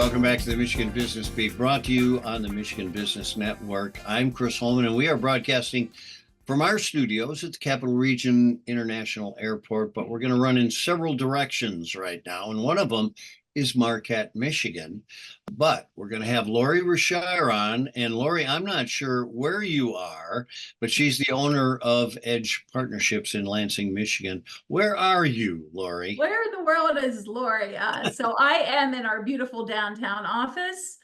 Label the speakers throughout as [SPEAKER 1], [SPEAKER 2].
[SPEAKER 1] Welcome back to the Michigan Business Beat, brought to you on the Michigan Business Network. I'm Chris Holman, and we are broadcasting from our studios at the Capital Region International Airport, but we're going to run in several directions right now, and one of them is Marquette, Michigan. But we're going to have Lorri Rishar on, and Lorri, I'm not sure where you are, but she's the owner of Edge Partnerships in Lansing, Michigan. Where are you, Lorri?
[SPEAKER 2] Where in the world is Lorri? So I am in our beautiful downtown office,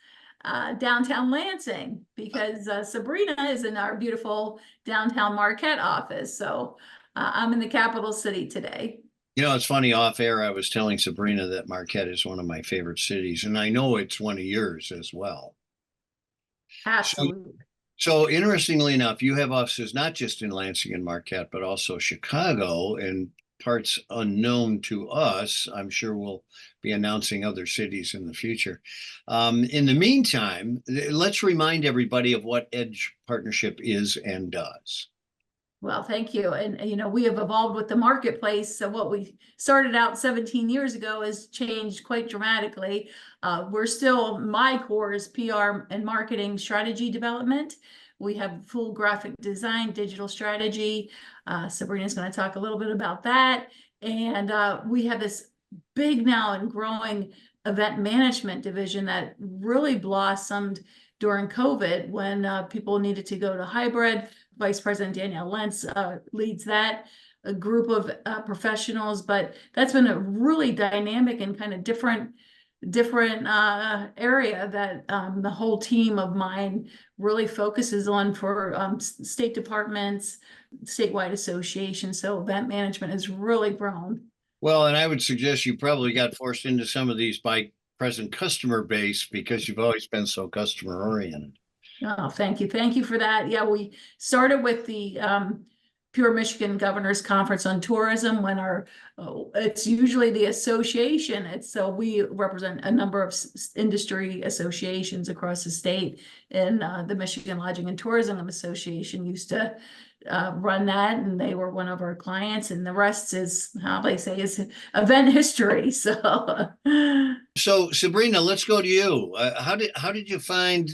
[SPEAKER 2] downtown Lansing, because Sabrina is in our beautiful downtown Marquette office. So I'm in the capital city today.
[SPEAKER 1] You know, it's funny, off air, I was telling Sabrina that Marquette is one of my favorite cities, and I know it's one of yours as well.
[SPEAKER 2] Absolutely.
[SPEAKER 1] So interestingly enough, you have offices not just in Lansing and Marquette, but also Chicago and parts unknown to us. I'm sure we'll be announcing other cities in the future. In the meantime, let's remind everybody of what Edge Partnership is and does.
[SPEAKER 2] Well, thank you. And, we have evolved with the marketplace. So what we started out 17 years ago has changed quite dramatically. My core is PR and marketing strategy development. We have full graphic design, digital strategy. Sabrina's going to talk a little bit about that. And we have this big now and growing event management division that really blossomed during COVID when people needed to go to hybrid. Vice President Danielle Lentz leads that, a group of professionals, but that's been a really dynamic and kind of different area that the whole team of mine really focuses on for state departments, statewide associations. So event management has really grown.
[SPEAKER 1] Well, and I would suggest you probably got forced into some of these by present customer base because you've always been so customer oriented.
[SPEAKER 2] Oh, thank you. Thank you for that. Yeah, we started with the Pure Michigan Governors Conference on Tourism when it's usually the association. So we represent a number of industry associations across the state, and the Michigan Lodging and Tourism Association used to run that, and they were one of our clients, and the rest is, how they say, is event history.
[SPEAKER 1] So Sabrina, let's go to you. How did you find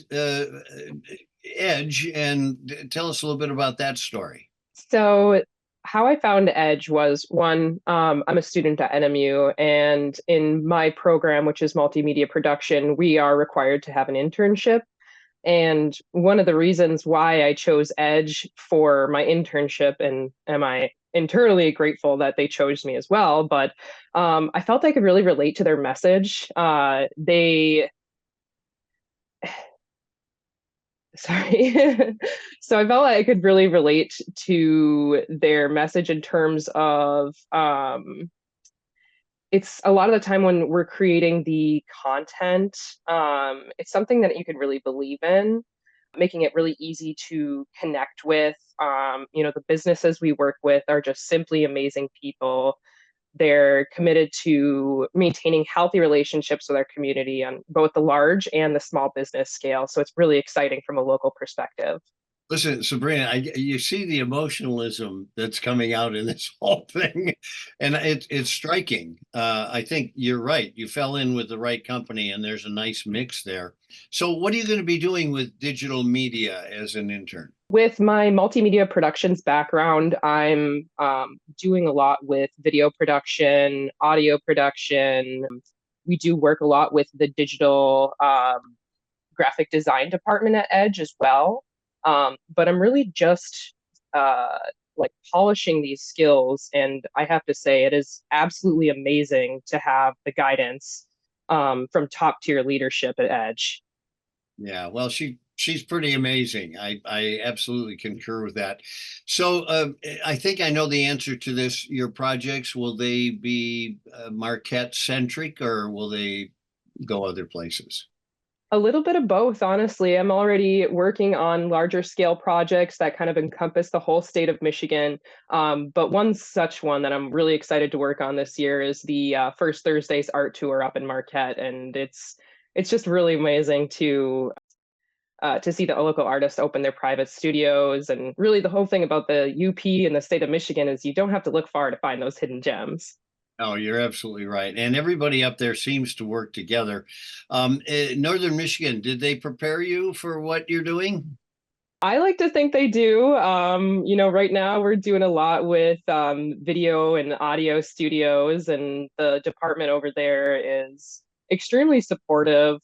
[SPEAKER 1] Edge, and tell us a little bit about that story?
[SPEAKER 3] So how I found Edge was one, I'm a student at NMU, and in my program, which is multimedia production, we are required to have an internship. And one of the reasons why I chose Edge for my internship, and am I internally grateful that they chose me as well, but I felt I could really relate to their message. Sorry. So I felt like I could really relate to their message in terms of it's a lot of the time when we're creating the content, it's something that you could really believe in, making it really easy to connect with. The businesses we work with are just simply amazing people. They're committed to maintaining healthy relationships with our community on both the large and the small business scale. So it's really exciting from a local perspective.
[SPEAKER 1] Listen, Sabrina, you see the emotionalism that's coming out in this whole thing, and it's striking. I think you're right. You fell in with the right company, and there's a nice mix there. So what are you going to be doing with digital media as an intern?
[SPEAKER 3] With my multimedia productions background, I'm doing a lot with video production, audio production. We do work a lot with the digital graphic design department at Edge as well. But I'm really just polishing these skills. And I have to say, it is absolutely amazing to have the guidance from top tier leadership at Edge.
[SPEAKER 1] Yeah, well, she's pretty amazing. I absolutely concur with that. So I think I know the answer to this. Your projects, will they be Marquette centric, or will they go other places?
[SPEAKER 3] A little bit of both, honestly. I'm already working on larger scale projects that kind of encompass the whole state of Michigan. But one such one that I'm really excited to work on this year is the First Thursdays art tour up in Marquette. And it's just really amazing to see the local artists open their private studios. And really the whole thing about the UP and the state of Michigan is you don't have to look far to find those hidden gems.
[SPEAKER 1] Oh, you're absolutely right. And everybody up there seems to work together. Northern Michigan, did they prepare you for what you're doing?
[SPEAKER 3] I like to think they do. Right now we're doing a lot with video and audio studios, and the department over there is extremely supportive.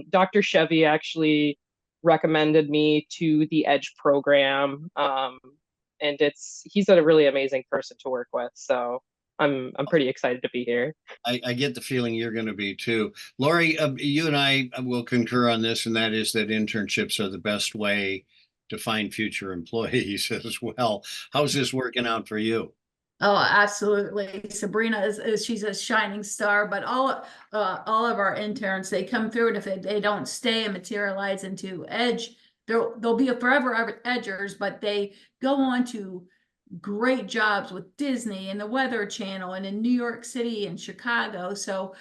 [SPEAKER 3] Dr. Chevy actually recommended me to the Edge program, and he's a really amazing person to work with. So I'm pretty excited to be here.
[SPEAKER 1] I get the feeling you're going to be too. Lorri, you and I will concur on this, and that is that internships are the best way to find future employees as well. How's this working out for you?
[SPEAKER 2] Oh, absolutely. Sabrina is she's a shining star, but all of our interns, they come through, and if they don't stay and materialize into Edge, they'll be a forever edgers, but they go on to great jobs with Disney and the Weather Channel and in New York City and Chicago. So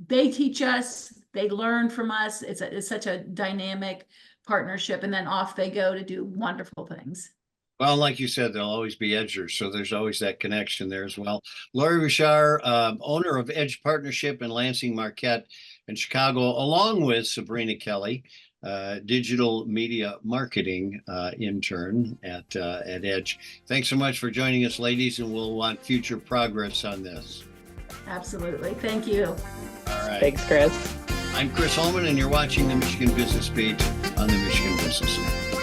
[SPEAKER 2] they teach us, they learn from us. It's such a dynamic partnership, and then off they go to do wonderful things.
[SPEAKER 1] Well, like you said, there'll always be edgers, so there's always that connection there as well. Lorri Rishar, owner of Edge Partnership in Lansing, Marquette, and Chicago, along with Sabrina Kelly, digital media marketing intern at Edge. Thanks so much for joining us, ladies, and we'll want future progress on this.
[SPEAKER 2] Absolutely. Thank you.
[SPEAKER 1] All right.
[SPEAKER 3] Thanks, Chris.
[SPEAKER 1] I'm Chris Holman, and you're watching the Michigan Business Beat on the Michigan Business Network.